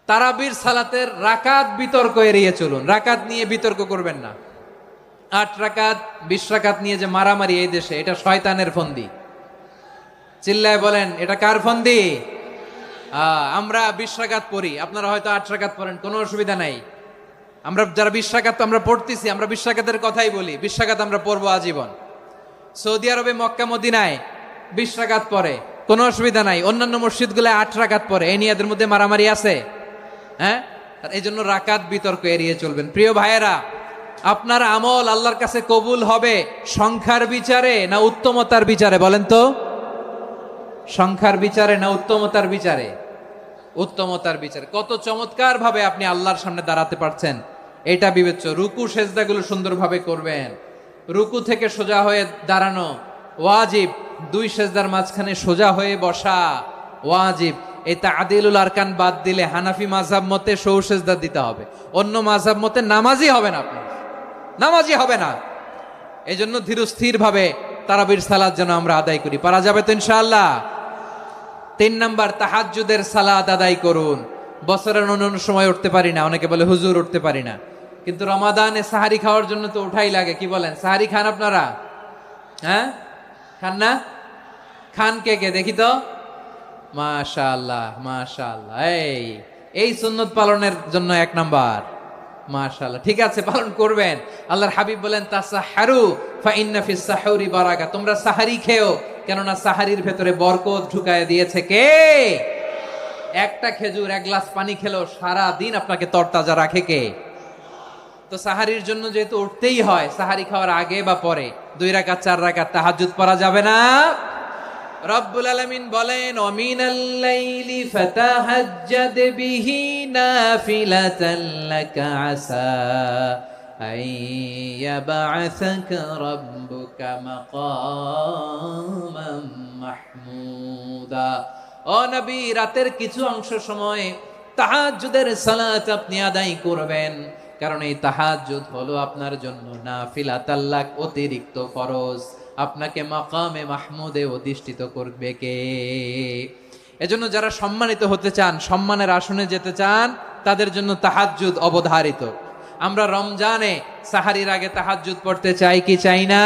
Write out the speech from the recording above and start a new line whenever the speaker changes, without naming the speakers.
তারাবির সালাতের রাকাত বিতর্ক এড়িয়ে চলুন। রাকাত নিয়ে বিতর্ক করবেন না। 8 রাকাত 20 রাকাত নিয়ে যে মারামারি এই দেশে, এটা শয়তানের ফন্দি। চিল্লায় বলেন, এটা কার ফন্দি? আমরা 20 রাকাত পড়ি, আপনারা হয়তো 8 রাকাত পড়েন, কোনো অসুবিধা নাই। আমরা যারা 20 রাকাত তো আমরা পড়তেছি, আমরা 20 রাকাতের কথাই বলি। 20 রাকাত আমরা পড়বো আজীবন। সৌদি আরবে মক্কা মদিনায় 20 রাকাত পড়ে, কোনো অসুবিধা নাই। অন্যান্য মসজিদগুলো 8 রাকাত পড়ে, এই নিয়ে এদের মধ্যে মারামারি আছে? হ্যাঁ, এই জন্য রাকাত বিতর্ক এড়িয়ে চলবেন। প্রিয় ভাইয়েরা, আপনার আমল আল্লাহর কাছে কবুল হবে সংখ্যার বিচারে না উত্তমতার বিচারে? বলেন তো, সংখ্যার বিচারে না উত্তমতার বিচারে? উত্তমতার বিচারে। কত চমৎকার ভাবে আপনি আল্লাহর সামনে দাঁড়াতে পারছেন এটা বিবেচ্য। রুকু সেজদাগুলো সুন্দরভাবে করবেন। রুকু থেকে সোজা হয়ে দাঁড়ানো ওয়াজিব, 2 সেজদার মাঝখানে সোজা হয়ে বসা ওয়াজিব। এই তা'দীলুল আরকান বাদ দিলে হানাফি মাযহাব মতে সৌ সেজদা দিতে হবে, অন্য মাযহাব মতে নামাজই হবে না, আপনি নামাজই হবে না। এই জন্য ধীরস্থির ভাবে তারাবির সালাত যেন আমরা আদায় করি। পারা যাবে তো ইনশাআল্লাহ? 3 নাম্বার, তাহাজ্জুদের সালাত আদায় করুন। বছরের অন্য সময় উঠতে পারি না, অনেকে বলে হুজুর উঠতে পারি না, কিন্তু রমাদানে সাহারি খাওয়ার জন্য তো উঠাই লাগে। কি বলেন, সাহারি খান আপনারা? হ্যাঁ, খান না? খান কে কে দেখি তো? মাশাআল্লাহ মাশাআল্লাহ। এই সুন্নত পালনের জন্য 1 নাম্বার। মাশাআল্লাহ, ঠিক আছে, পালন করবেন। আল্লাহর হাবিব বলেন, তাসাহারু ফা ইন্না ফিস সাহুরি বারাকা। তোমরা সাহারি খেও, কেননা সাহারির ভেতরে বরকত ঢুকায় দিয়েছে কে? একটা খেজুর, 1 গ্লাস পানি খেলেও সারা দিন আপনাকে তরতাজা রাখে কে? তো সাহারির জন্য যেহেতু উঠতেই হয়, সাহারি খাওয়ার আগে বা পরে 2 রাকাত 4 রাকাত তাহাজ্জুদ পড়া যাবে না? রব্বুল আলামিন বলেন, ওয়ামিনাল লাইলি ফাতাহাজ্জাদ বিহি নাফিলাতান লাকা আসা আইয়াবআসাকা রাব্বুকা মাকামান মাহমুদা। ও নবী, রাতের কিছু অংশ সময় তাহাজ্জুদের সালাত আপনি আদায় করবেন, কারণ এই তাহাজ্জুদ হলো আপনার জন্য নাফিলাতাল লাক, অতিরিক্ত ফরজ। আপনাকে মাকামে মাহমুদে অধিষ্ঠিত করবে কে? এজন্য যারা সম্মানিত হতে চান, সম্মানের আসনে যেতে চান, তাদের জন্য তাহাজ্জুদ অবধারিত। আমরা রমজানে সাহারির আগে তাহাজ্জুদ পড়তে চাই কি চাই না?